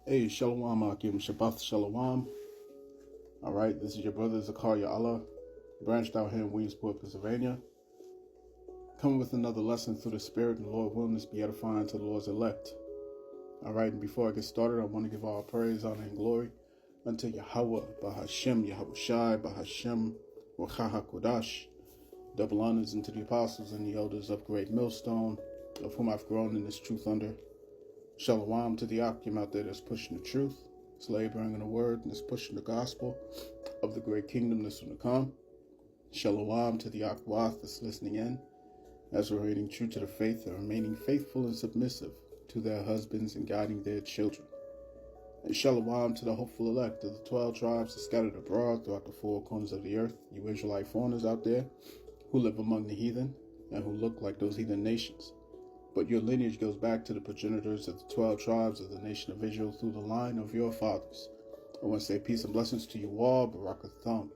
Hey, Shalom Akim, Shabbat Shalom. All right, this is your brother Zakaria Allah, branched out here in Williamsport, Pennsylvania. Coming with another lesson through the Spirit, and the Lord willing this be edifying to the Lord's elect. All right, and before I get started, I want to give all praise, honor, and glory unto Yahawah Bahashem Yahawashi, Bahashem Yahawadah. Double honors unto the apostles and the elders of Great Millstone, of whom I've grown in this truth under. Shalom to the Akim out there that's pushing the truth, that's laboring in the word, and that's pushing the gospel of the great kingdom that's going to come. Shalom to the Akwah that's listening in, as remaining true to the faith and remaining faithful and submissive to their husbands and guiding their children. And shalom to the hopeful elect of the 12 tribes that scattered abroad throughout the four corners of the earth, you Israelite foreigners out there who live among the heathen and who look like those heathen nations. But your lineage goes back to the progenitors of the 12 tribes of the nation of Israel through the line of your fathers. I want to say peace and blessings to you all, Barakatham.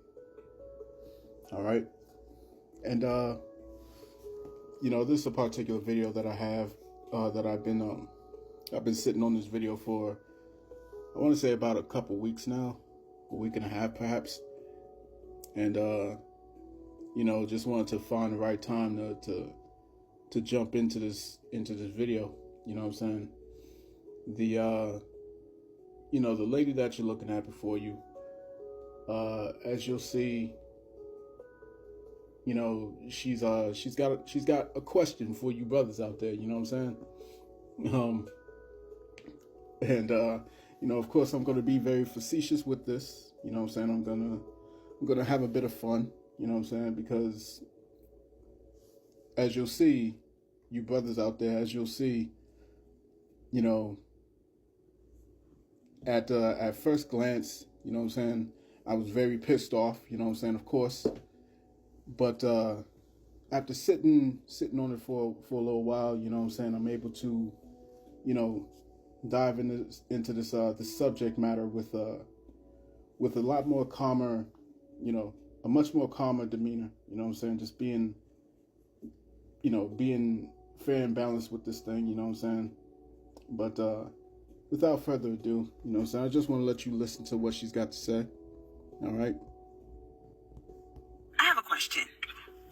All right. And, this is a particular video that I have, that I've been sitting on this video for, I want to say about a couple weeks now, a week and a half perhaps. And, just wanted to find the right time to jump into this video. You know what I'm saying? The the lady that you're looking at before you, as you'll see, she's got a question for you brothers out there, you know what I'm saying? Of course I'm gonna be very facetious with this, you know what I'm saying? I'm gonna have a bit of fun, you know what I'm saying? Because as you'll see, you brothers out there, as you'll see, at first glance, you know what I'm saying, I was very pissed off, you know what I'm saying, of course. But after sitting on it for a little while, you know what I'm saying, I'm able to, dive into this subject matter with a lot more calmer, a much more calmer demeanor, you know what I'm saying, just being fair and balanced with this thing, you know what I'm saying? But without further ado, you know what I'm saying, I just want to let you listen to what she's got to say. All right? I have a question.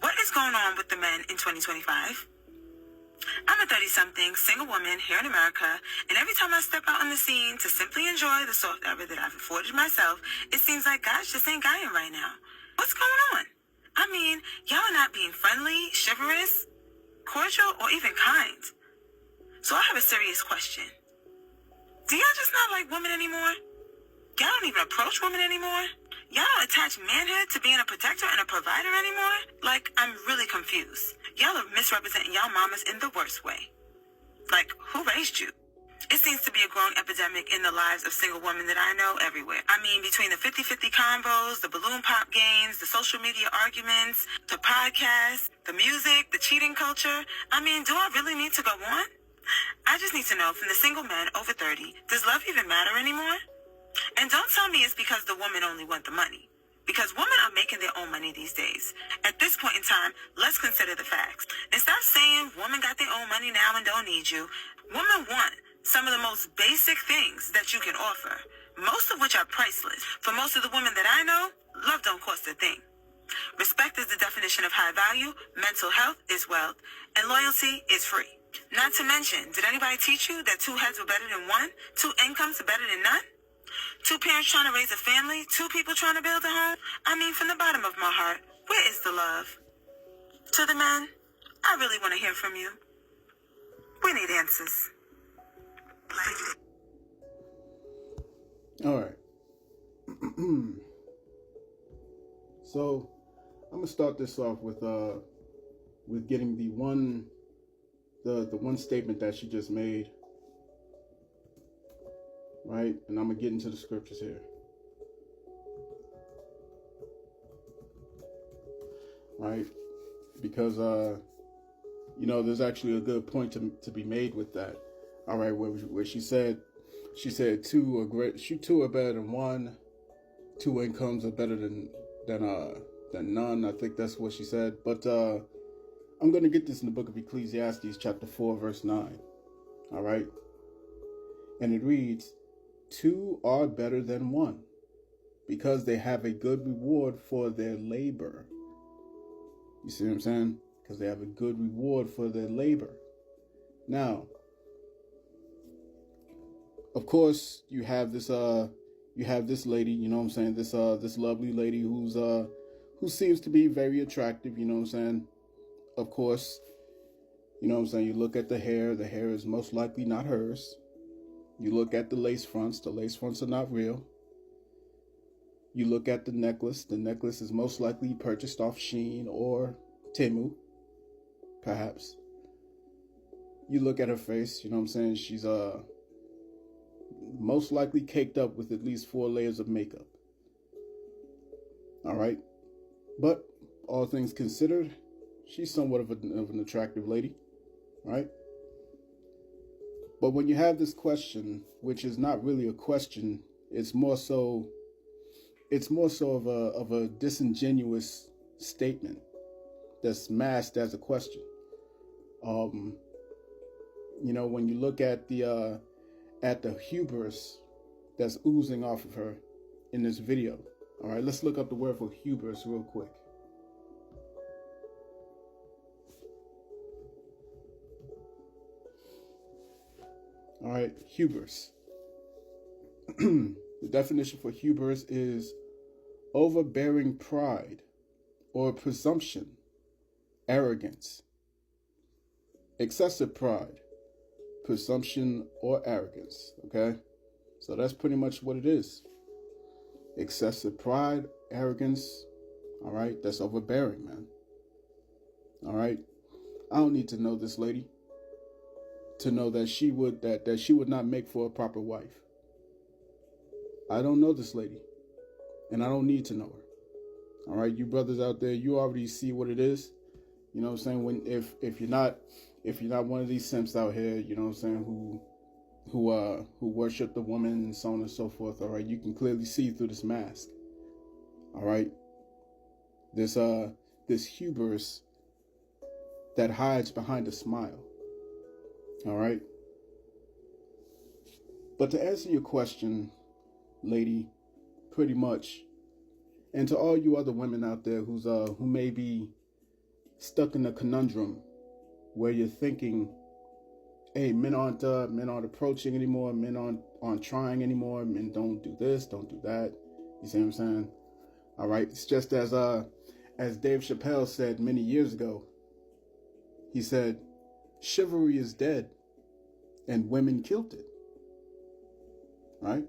What is going on with the men in 2025? I'm a 30-something single woman here in America, and every time I step out on the scene to simply enjoy the soft air that I've afforded myself, it seems like guys just ain't guying right now. What's going on? I mean, y'all are not being friendly, chivalrous, cordial, or even kind. So I have a serious question. Do y'all just not like women anymore? Y'all don't even approach women anymore? Y'all don't attach manhood to being a protector and a provider anymore? Like, I'm really confused. Y'all are misrepresenting y'all mamas in the worst way. Like, who raised you? It seems to be a growing epidemic in the lives of single women that I know everywhere. I mean, between the 50-50 combos, the balloon pop games, the social media arguments, the podcasts, the music, the cheating culture. I mean, do I really need to go on? I just need to know from the single men over 30, does love even matter anymore? And don't tell me it's because the women only want the money. Because women are making their own money these days. At this point in time, let's consider the facts. And stop saying women got their own money now and don't need you. Women want some of the most basic things that you can offer, most of which are priceless. For most of the women that I know, love don't cost a thing. Respect is the definition of high value, mental health is wealth, and loyalty is free. Not to mention, did anybody teach you that two heads were better than one? Two incomes are better than none? Two parents trying to raise a family? Two people trying to build a home? I mean, from the bottom of my heart, where is the love? To the men, I really want to hear from you. We need answers. All right. So I'm gonna start this off with getting the one statement that she just made, right? And I'm gonna get into the scriptures here. Right? Because there's actually a good point to be made with that. All right, where she said two are better than one, two incomes are better than none. I think that's what she said. But I'm going to get this in the book of Ecclesiastes, chapter 4, verse 9. All right. And it reads, two are better than one, because they have a good reward for their labor. You see what I'm saying? Because they have a good reward for their labor. Now, of course, you have this lady, you know what I'm saying, this lovely lady who seems to be very attractive, you know what I'm saying? Of course, you know what I'm saying, you look at the hair is most likely not hers. You look at the lace fronts are not real. You look at the necklace is most likely purchased off Shein or Temu, perhaps. You look at her face, you know what I'm saying, she's most likely caked up with at least 4 layers of makeup. All right, but all things considered, she's somewhat of an attractive lady, right? But when you have this question, which is not really a question, it's more so of a disingenuous statement that's masked as a question. You know, when you look at the hubris that's oozing off of her in this video. All right, let's look up the word for hubris real quick. All right, hubris. The definition for hubris is overbearing pride or presumption, arrogance, excessive pride, presumption, or arrogance. Okay, so that's pretty much what it is. Excessive pride, arrogance. All right, that's overbearing, man. All right, I don't need to know this lady to know that she would not make for a proper wife. I don't know this lady, and I don't need to know her. All right, you brothers out there, you already see what it is. You know what I'm saying? When if you're not one of these simps out here, you know what I'm saying, who worship the woman and so on and so forth. All right, you can clearly see through this mask. All right, this hubris that hides behind a smile. All right, but to answer your question, lady, pretty much, and to all you other women out there who may be stuck in a conundrum where you're thinking, hey, men aren't approaching anymore, men aren't trying anymore, men don't do this, don't do that. You see what I'm saying? All right, it's just as Dave Chappelle said many years ago. He said, chivalry is dead and women killed it. Right?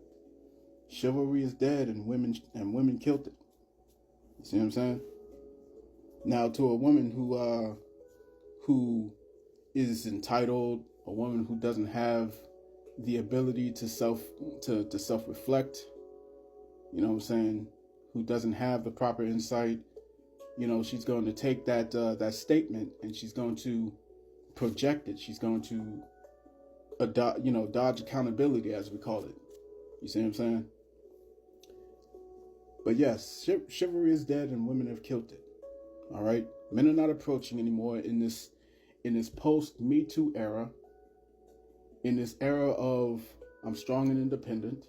Chivalry is dead and women killed it. You see what I'm saying? Now, to a woman who is entitled, a woman who doesn't have the ability to self-reflect, you know what I'm saying, who doesn't have the proper insight, you know, she's going to take that statement and she's going to project it. She's going to dodge accountability, as we call it. You see what I'm saying? But yes, chivalry is dead and women have killed it. All right, men are not approaching anymore in this post Me Too era. In this era of I'm strong and independent,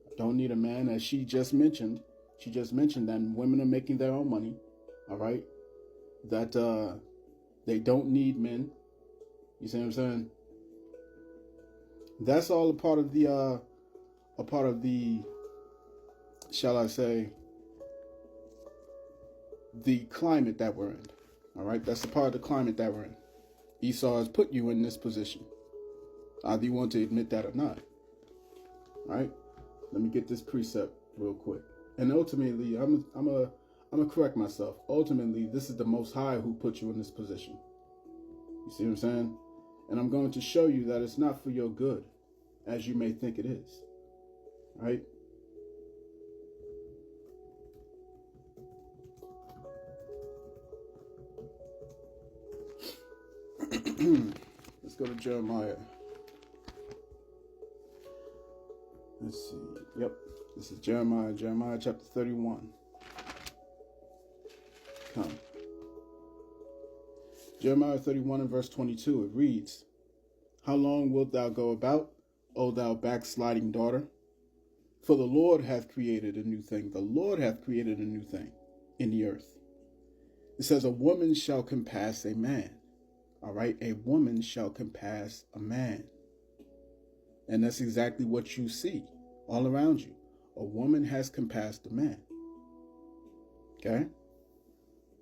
I don't need a man, as she just mentioned. She just mentioned that women are making their own money. All right, that they don't need men. You see what I'm saying? That's all a part of the, shall I say, the climate that we're in. All right, that's a part of the climate that we're in. Esau has put you in this position, either you want to admit that or not. All right, let me get this precept real quick. And ultimately, I'm gonna correct myself. Ultimately, this is the Most High who put you in this position. You see what I'm saying? And I'm going to show you that it's not for your good, as you may think it is. Right? Let's go to Jeremiah. Let's see. Yep. This is Jeremiah chapter 31. Come. Jeremiah 31 and verse 22, it reads, how long wilt thou go about, O thou backsliding daughter? For the Lord hath created a new thing. The Lord hath created a new thing in the earth. It says, a woman shall compass a man. All right, a woman shall compass a man. And that's exactly what you see all around you. A woman has compassed a man. Okay?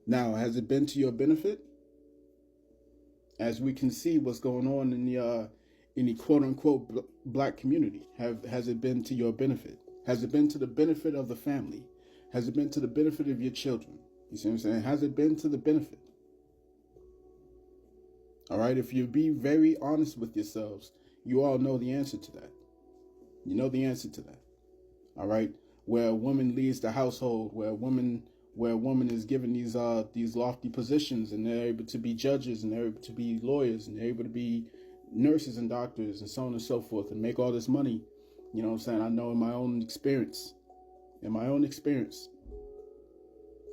Now, has it been to your benefit? As we can see what's going on in the quote-unquote black community, has it been to your benefit? Has it been to the benefit of the family? Has it been to the benefit of your children? You see what I'm saying? Has it been to the benefit? All right, if you be very honest with yourselves, you all know the answer to that. You know the answer to that. All right, where a woman leads the household, where a woman is given these lofty positions, and they're able to be judges, and they're able to be lawyers, and they're able to be nurses and doctors, and so on and so forth, and make all this money. You know what I'm saying? I know in my own experience.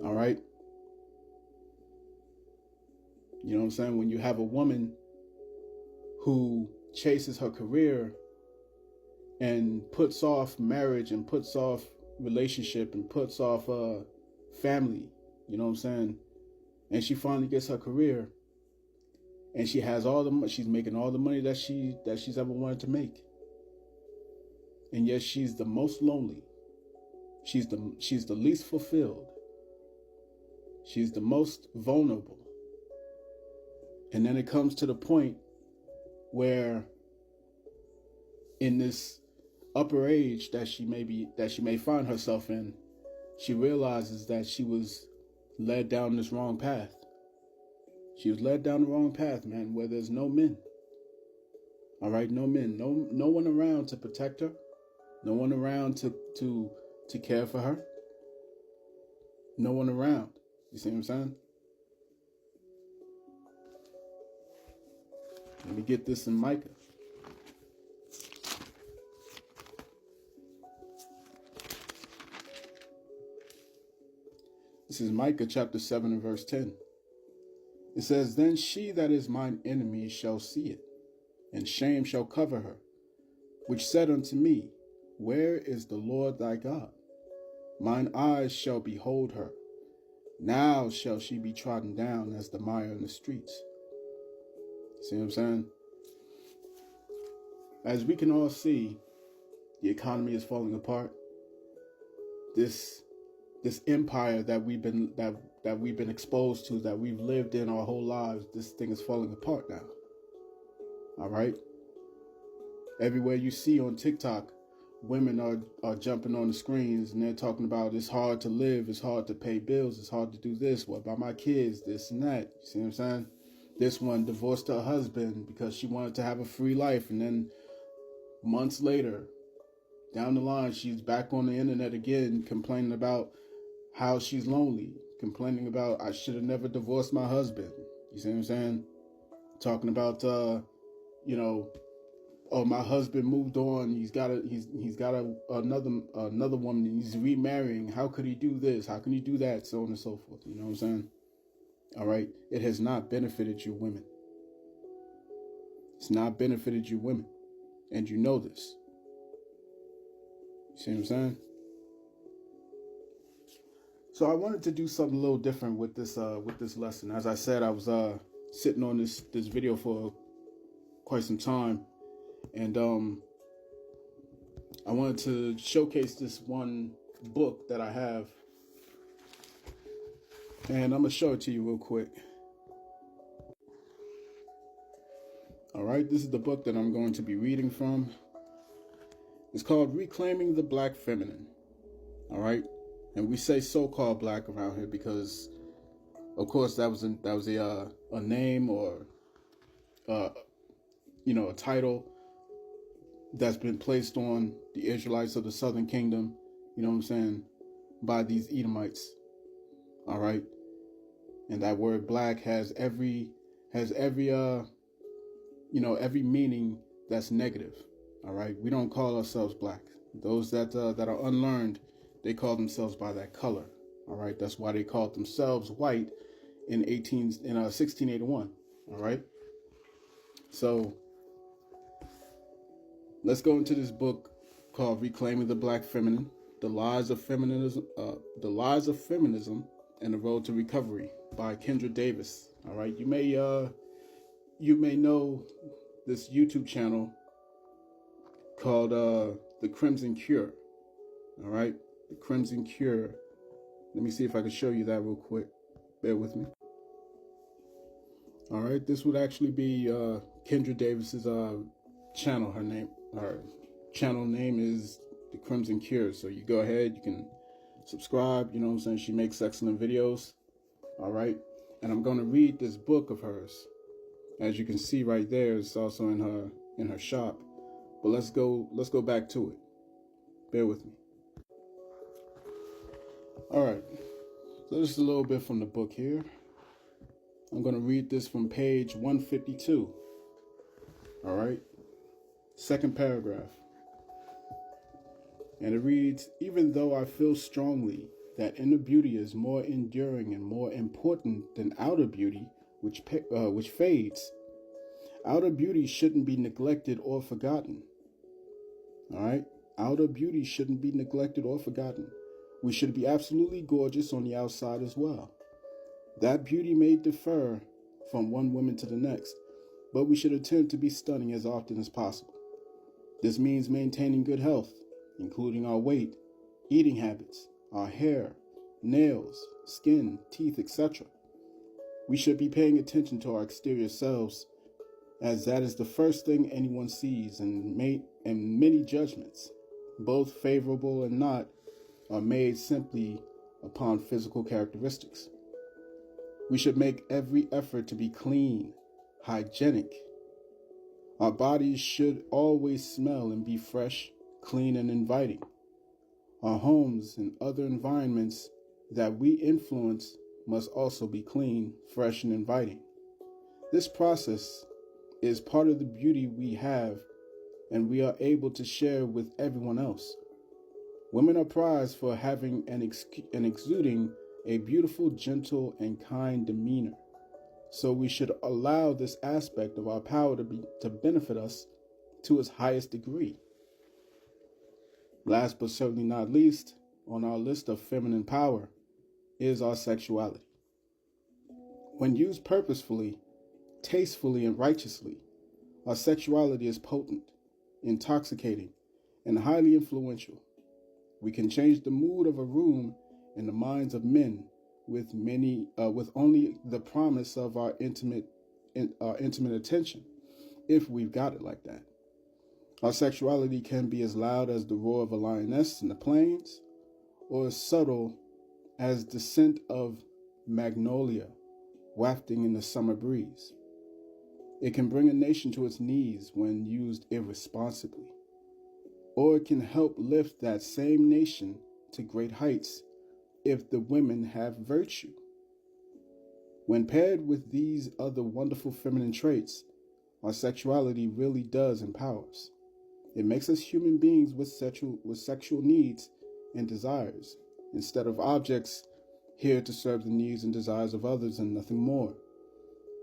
All right. You know what I'm saying? When you have a woman who chases her career and puts off marriage and puts off relationship and puts off family, you know what I'm saying? And she finally gets her career, and she has she's making all the money that she's ever wanted to make. And yet she's the most lonely. She's the least fulfilled. She's the most vulnerable. And then it comes to the point where in this upper age that she may find herself in, she realizes that she was led down this wrong path. She was led down the wrong path, man, where there's no men. All right, no men, no one around to protect her, no one around to care for her, no one around. You see what I'm saying? Let me get this in Micah. This is Micah chapter 7 and verse 10. It says, then she that is mine enemy shall see it, and shame shall cover her, which said unto me, where is the Lord thy God? Mine eyes shall behold her. Now shall she be trodden down as the mire in the streets. See what I'm saying? As we can all see, the economy is falling apart. This empire that we've been exposed to, that we've lived in our whole lives, this thing is falling apart now. All right? Everywhere you see on TikTok, women are jumping on the screens and they're talking about it's hard to live, it's hard to pay bills, it's hard to do this, what about my kids, this and that. You see what I'm saying? This one divorced her husband because she wanted to have a free life, and then months later, down the line, she's back on the internet again, complaining about how she's lonely, complaining about I should have never divorced my husband. You see what I'm saying? Talking about oh, my husband moved on. He's got another woman. He's remarrying. How could he do this? How can he do that? So on and so forth. You know what I'm saying? All right. It has not benefited you women. It's not benefited you women, and you know this. You see what I'm saying? So I wanted to do something a little different with this lesson. As I said, I was sitting on this video for quite some time. And I wanted to showcase this one book that I have. And I'm going to show it to you real quick. All right, this is the book that I'm going to be reading from. It's called Reclaiming the Black Feminine. All right? And we say so-called black around here because, of course, that was a name or, a title that's been placed on the Israelites of the Southern Kingdom, you know what I'm saying, by these Edomites. All right. And that word black has every meaning that's negative. All right. We don't call ourselves black. Those that are unlearned, they call themselves by that color. All right. That's why they called themselves white in 1681. All right. So let's go into this book called Reclaiming the Black Feminine, The Lies of Feminism and the Road to Recovery by Kendra Davis. All right, you may know this YouTube channel called The Crimson Cure. All right, The Crimson Cure. Let me see if I can show you that real quick. Bear with me. All right, this would actually be Kendra Davis's channel. Her channel name is The Crimson Cure. So you go ahead, you can subscribe. You know what I'm saying? She makes excellent videos. All right, and I'm going to read this book of hers. As you can see right there, it's also in her shop. But let's go back to it. Bear with me. All right, so this is a little bit from the book here. I'm going to read this from page 152. All right, second paragraph. And it reads, even though I feel strongly that inner beauty is more enduring and more important than outer beauty, which fades, outer beauty shouldn't be neglected or forgotten. All right, outer beauty shouldn't be neglected or forgotten. We should be absolutely gorgeous on the outside as well. That beauty may differ from one woman to the next, but we should attempt to be stunning as often as possible. This means maintaining good health, including our weight, eating habits, our hair, nails, skin, teeth, etc. We should be paying attention to our exterior selves, as that is the first thing anyone sees, and many judgments, both favorable and not, are made simply upon physical characteristics. We should make every effort to be clean, hygienic. Our bodies should always smell and be fresh, clean, and inviting. Our homes and other environments that we influence must also be clean, fresh, and inviting. This process is part of the beauty we have, and we are able to share with everyone else. Women are prized for having and exuding a beautiful, gentle, and kind demeanor. So we should allow this aspect of our power to benefit us to its highest degree. Last but certainly not least, on our list of feminine power is our sexuality. When used purposefully, tastefully, and righteously, our sexuality is potent, intoxicating, and highly influential. We can change the mood of a room and the minds of men with only the promise of our intimate attention, if we've got it like that. Our sexuality can be as loud as the roar of a lioness in the plains, or as subtle as the scent of magnolia wafting in the summer breeze. It can bring a nation to its knees when used irresponsibly, or it can help lift that same nation to great heights if the women have virtue. When paired with these other wonderful feminine traits, our sexuality really does empower us. It makes us human beings with sexual needs and desires, instead of objects here to serve the needs and desires of others and nothing more.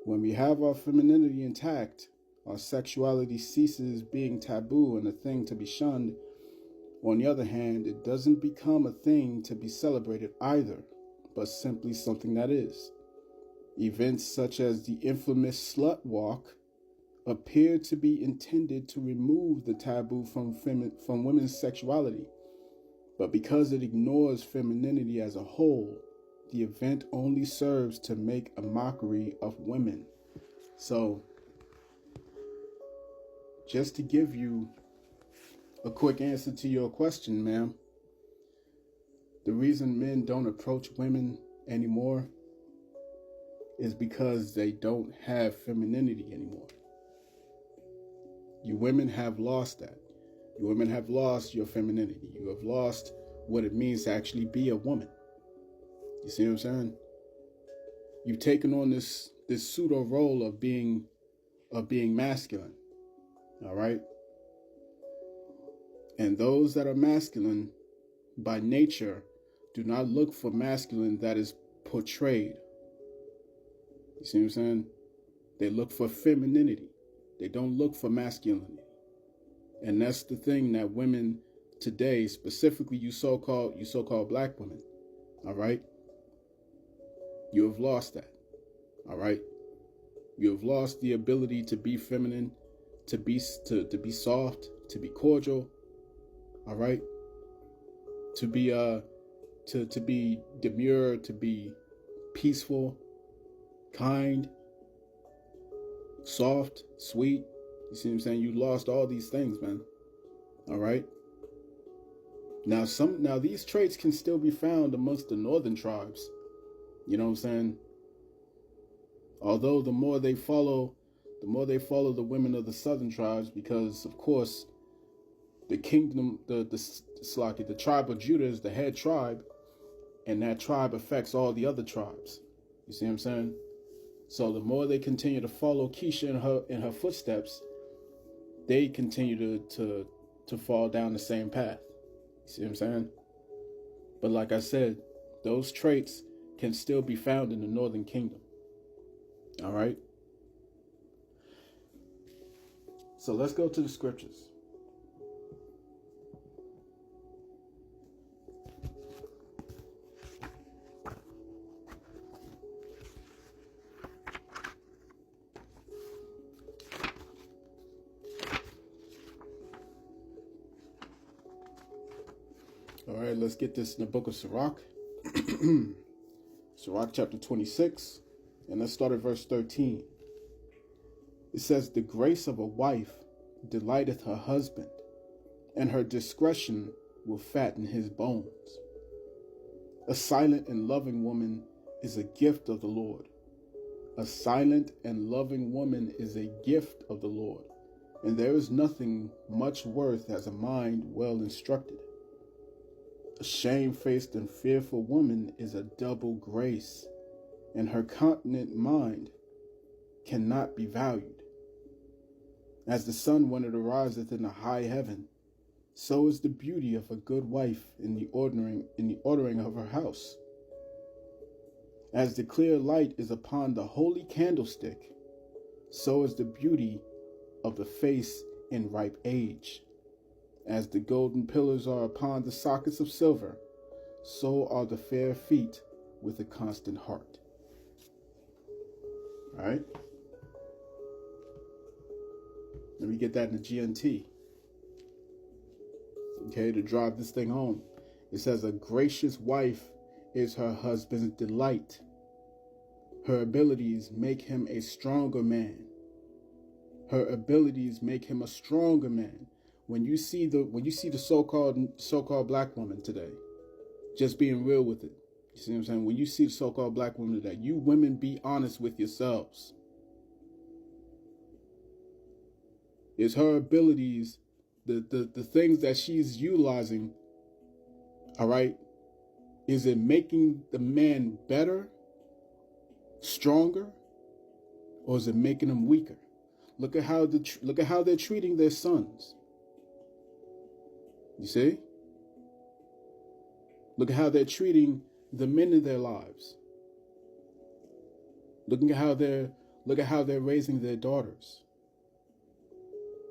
When we have our femininity intact, our sexuality ceases being taboo and a thing to be shunned. On the other hand, it doesn't become a thing to be celebrated either, but simply something that is. Events such as the infamous slut walk appear to be intended to remove the taboo from women's sexuality, but because it ignores femininity as a whole, the event only serves to make a mockery of women. So, just to give you a quick answer to your question, ma'am, the reason men don't approach women anymore is because they don't have femininity anymore. You women have lost that. You women have lost your femininity. You have lost what it means to actually be a woman. You see what I'm saying? You've taken on this pseudo role of being masculine. All right? And those that are masculine by nature do not look for masculine that is portrayed. You see what I'm saying? They look for femininity. They don't look for masculinity. And that's the thing that women today, specifically you so-called black women, all right? You have lost that, all right? You have lost the ability to be feminine, to be soft, to be cordial, all right? To be to be demure, to be peaceful, kind, soft, sweet. You see what I'm saying? You lost all these things, man. All right? Now these traits can still be found amongst the northern tribes. You know what I'm saying? Although the more they follow the women of the southern tribes, because of course the kingdom, the tribe of Judah is the head tribe, and that tribe affects all the other tribes. You see what I'm saying? So the more they continue to follow Keisha in her footsteps, they continue to fall down the same path. You see what I'm saying? But like I said, those traits can still be found in the northern kingdom. All right? So let's go to the scriptures. All right, let's get this in the book of Sirach. Sirach chapter 26, and let's start at verse 13. It says, "The grace of a wife delighteth her husband, and her discretion will fatten his bones. A silent and loving woman is a gift of the Lord. A silent and loving woman is a gift of the Lord, and there is nothing much worth as a mind well instructed. A shamefaced and fearful woman is a double grace, and her continent mind cannot be valued. As the sun when it ariseth in the high heaven, so is the beauty of a good wife in the ordering of her house. As the clear light is upon the holy candlestick, so is the beauty of the face in ripe age. As the golden pillars are upon the sockets of silver, so are the fair feet with a constant heart." All right? Let me get that in the GNT. Okay, to drive this thing home. It says, "A gracious wife is her husband's delight. Her abilities make him a stronger man." Her abilities make him a stronger man. When you see the so-called black woman today, just being real with it. You see what I'm saying? When you see the so-called black woman today, you women be honest with yourselves. Is her abilities, the things that she's utilizing, all right, is it making the man better, stronger, or is it making him weaker? Look at how they're treating their sons. You see? Look at how they're treating the men in their lives. Look at how they're raising their daughters.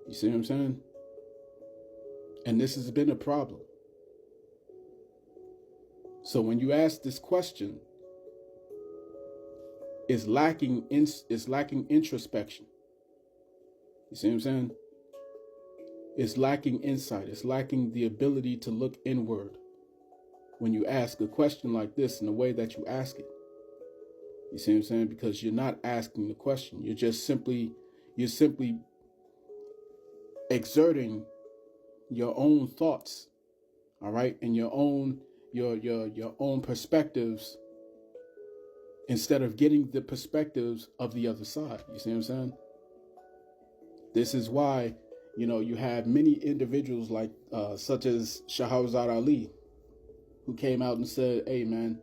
You see what I'm saying? And this has been a problem. So when you ask this question, it's lacking introspection. You see what I'm saying? It's lacking insight. It's lacking the ability to look inward when you ask a question like this in the way that you ask it. You see what I'm saying? Because you're not asking the question. You're simply exerting your own thoughts, all right, and your own perspectives instead of getting the perspectives of the other side. You see what I'm saying? This is why, you have many individuals like such as Shahrazad Ali, who came out and said, "Hey, man,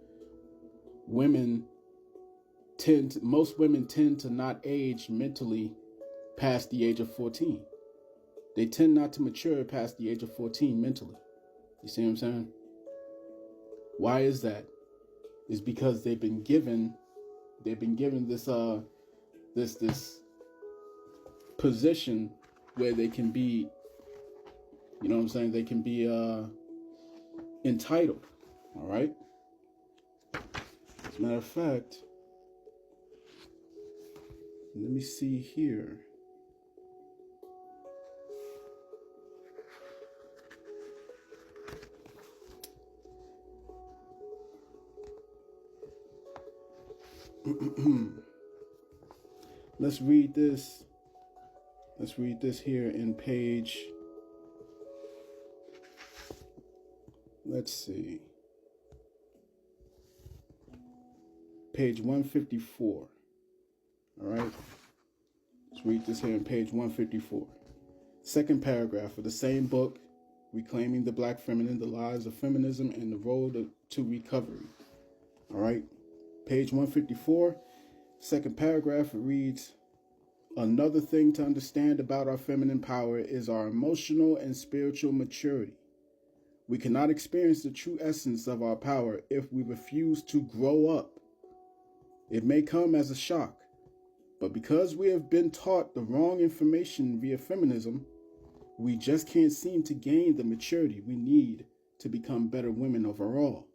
most women tend to not age mentally past the age of 14. They tend not to mature past the age of 14 mentally." You see what I'm saying? Why is that? It's because they've been given this position where they can be You know what I'm saying? They can be entitled. All right. As a matter of fact, let me see here. Let's read this. Let's read this here in page. Let's see. Page 154. All right. Let's read this here in page 154. Second paragraph of the same book, Reclaiming the Black Feminine, the Lies of Feminism and the Road to Recovery. All right. Page 154, second paragraph, reads, another thing to understand about our feminine power is our emotional and spiritual maturity. We cannot experience the true essence of our power if we refuse to grow up. It may come as a shock, but because we have been taught the wrong information via feminism, we just can't seem to gain the maturity we need to become better women overall.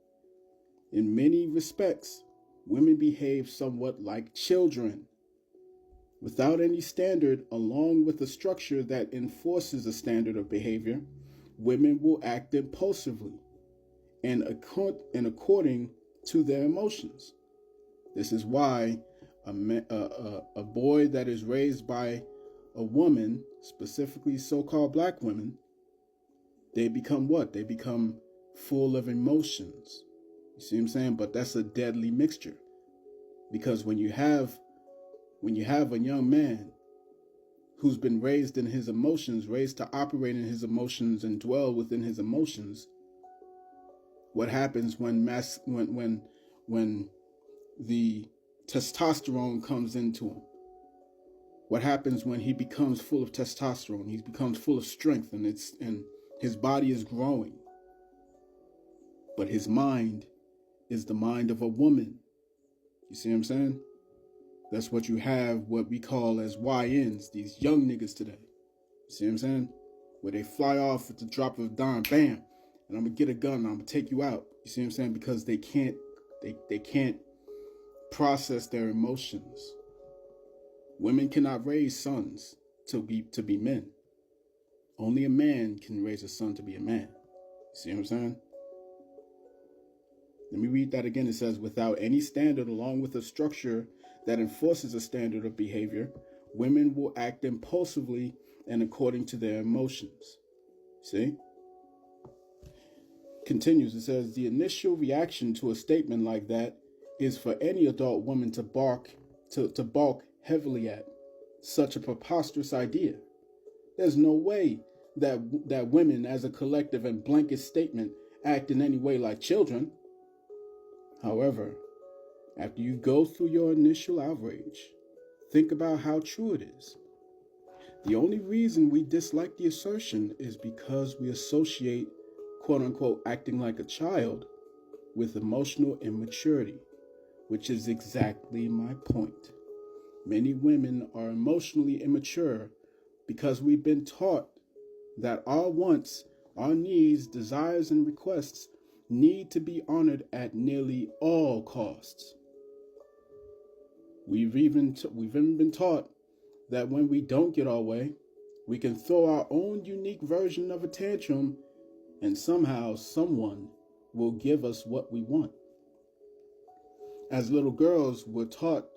In many respects, women behave somewhat like children. Without any standard, along with a structure that enforces a standard of behavior, women will act impulsively and according to their emotions. This is why a boy that is raised by a woman, specifically so-called black women, they become what? They become full of emotions. You see what I'm saying? But that's a deadly mixture. Because when you have a young man who's been raised in his emotions, raised to operate in his emotions and dwell within his emotions, what happens when the testosterone comes into him? What happens when he becomes full of testosterone? He becomes full of strength, and his body is growing. But his mind is the mind of a woman. You see what I'm saying? That's what you have, what we call as YNs, these young niggas today. You see what I'm saying? Where they fly off at the drop of a dime, bam, and I'm gonna get a gun and I'm gonna take you out. You see what I'm saying? Because they can't process their emotions. Women cannot raise sons to be men. Only a man can raise a son to be a man. You see what I'm saying? Let me read that again. It says, without any standard along with a structure that enforces a standard of behavior, women will act impulsively and according to their emotions. See? Continues. It says, the initial reaction to a statement like that is for any adult woman to balk heavily at such a preposterous idea. There's no way that women as a collective and blanket statement act in any way like children. However, after you go through your initial outrage, think about how true it is. The only reason we dislike the assertion is because we associate, quote unquote, acting like a child with emotional immaturity, which is exactly my point. Many women are emotionally immature because we've been taught that our wants, our needs, desires, and requests need to be honored at nearly all costs. We've even been taught that when we don't get our way, we can throw our own unique version of a tantrum and somehow someone will give us what we want. As little girls, we're taught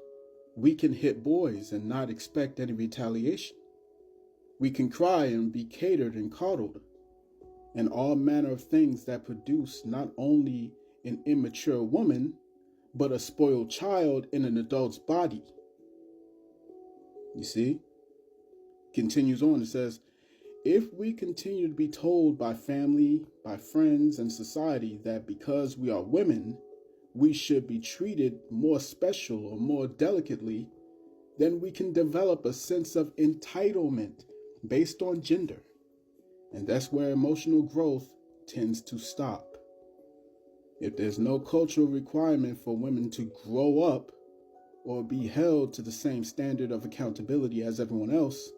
we can hit boys and not expect any retaliation. We can cry and be catered and coddled, and all manner of things that produce not only an immature woman, but a spoiled child in an adult's body. You see? Continues on, it says, if we continue to be told by family, by friends, and society that because we are women, we should be treated more special or more delicately, then we can develop a sense of entitlement based on gender. And that's where emotional growth tends to stop. If there's no cultural requirement for women to grow up or be held to the same standard of accountability as everyone else,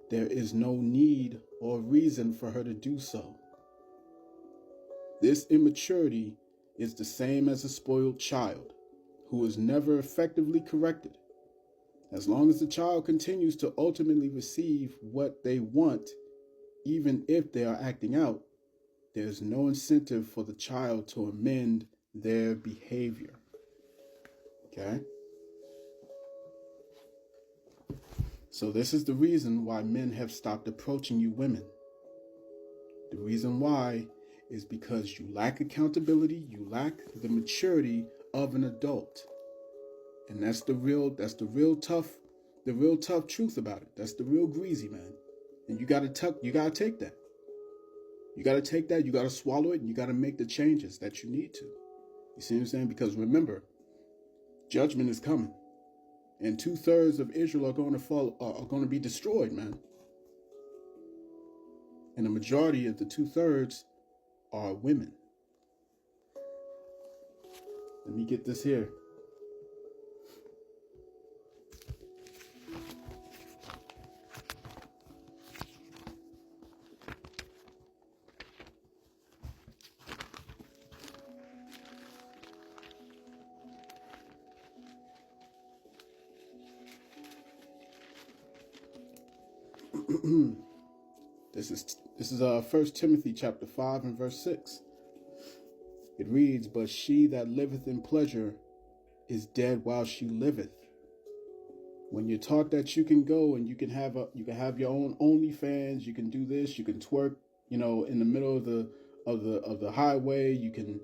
there is no need or reason for her to do so. This immaturity is the same as a spoiled child who is never effectively corrected. As long as the child continues to ultimately receive what they want, even if they are acting out, there's no incentive for the child to amend their behavior. Okay? So this is the reason why men have stopped approaching you women. The reason why is because you lack accountability, you lack the maturity of an adult. And that's the real tough truth about it. That's the real greasy, man. And you gotta take that. You gotta take that, you gotta swallow it, and you gotta make the changes that you need to. You see what I'm saying? Because remember, judgment is coming. And 2/3 of Israel are going to be destroyed, man. And the majority of the 2/3 are women. Let me get this here. This is 1 Timothy chapter 5 and verse 6. It reads, "But she that liveth in pleasure is dead while she liveth." When you're taught that you can go and you can have your own OnlyFans, you can do this, you can twerk, in the middle of the highway, you can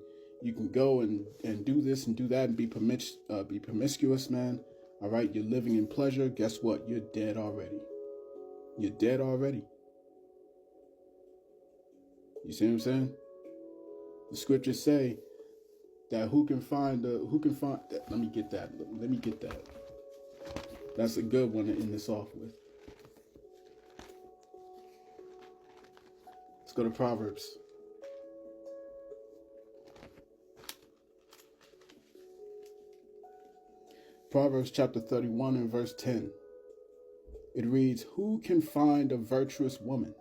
go and do this and do that and be promiscuous, man. All right, you're living in pleasure. Guess what? You're dead already. You're dead already. You see what I'm saying? The scriptures say that let me get that. That's a good one to end this off with. Let's go to Proverbs. Proverbs chapter 31 and verse 10. It reads, "Who can find a virtuous woman?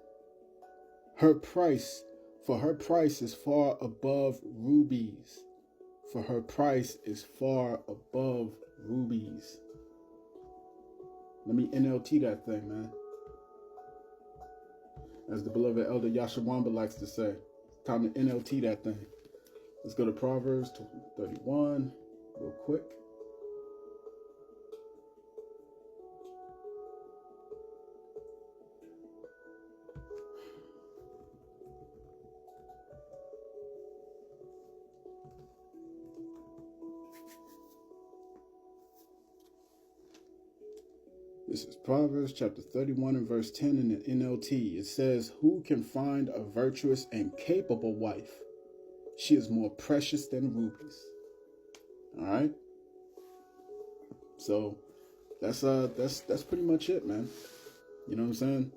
For her price is far above rubies. For her price is far above rubies." Let me NLT that thing, man. As the beloved elder Yahawah likes to say, it's time to NLT that thing. Let's go to Proverbs 31 real quick. This is Proverbs chapter 31 and verse 10 in the NLT. It says, "Who can find a virtuous and capable wife? She is more precious than rubies." All right. So that's pretty much it, man. You know what I'm saying?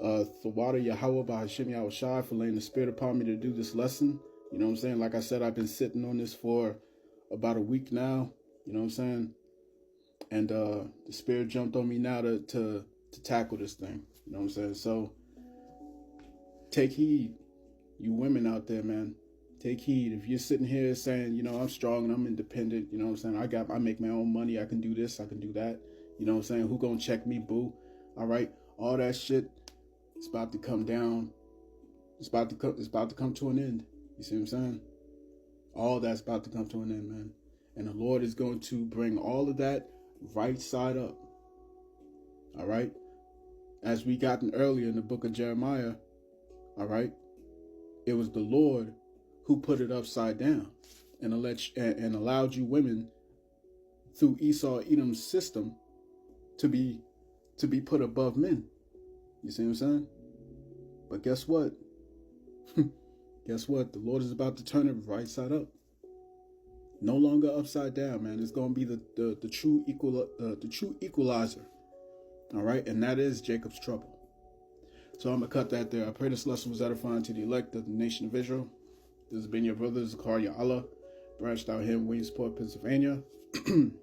Yahawah Bahashem Yahawashi for laying the spirit upon me to do this lesson. You know what I'm saying? Like I said, I've been sitting on this for about a week now. You know what I'm saying? And the spirit jumped on me now to tackle this thing. You know what I'm saying? So take heed, you women out there, man. Take heed. If you're sitting here saying, I'm strong and I'm independent, you know what I'm saying? I make my own money. I can do this. I can do that. You know what I'm saying? Who gonna check me, boo? All right. All that shit is about to come down. It's about to come to an end. You see what I'm saying? All that's about to come to an end, man. And the Lord is going to bring all of that right side up. All right. As we gotten earlier in the book of Jeremiah, all right, it was the Lord who put it upside down and allowed you women through Esau Edom's system to be put above men. You see what I'm saying? But guess what? Guess what? The Lord is about to turn it right side up. No longer upside down, man. It's going to be the true equalizer. All right. And that is Jacob's trouble. So I'm going to cut that there. I pray this lesson was edifying to the elect of the nation of Israel. This has been your brother, Zakaria Allah, branched out here in Williamsport, Pennsylvania. In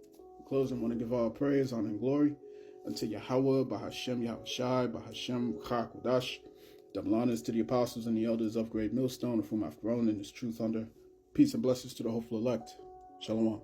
closing, I want to give all praise, honor, and glory unto Yahawah Bahashem Yahawashi, Bahashem Yahawadah. Double honors to the apostles and the elders of Great Millstone, of whom I've grown in this truth under. Peace and blessings to the hopeful elect. Shalom.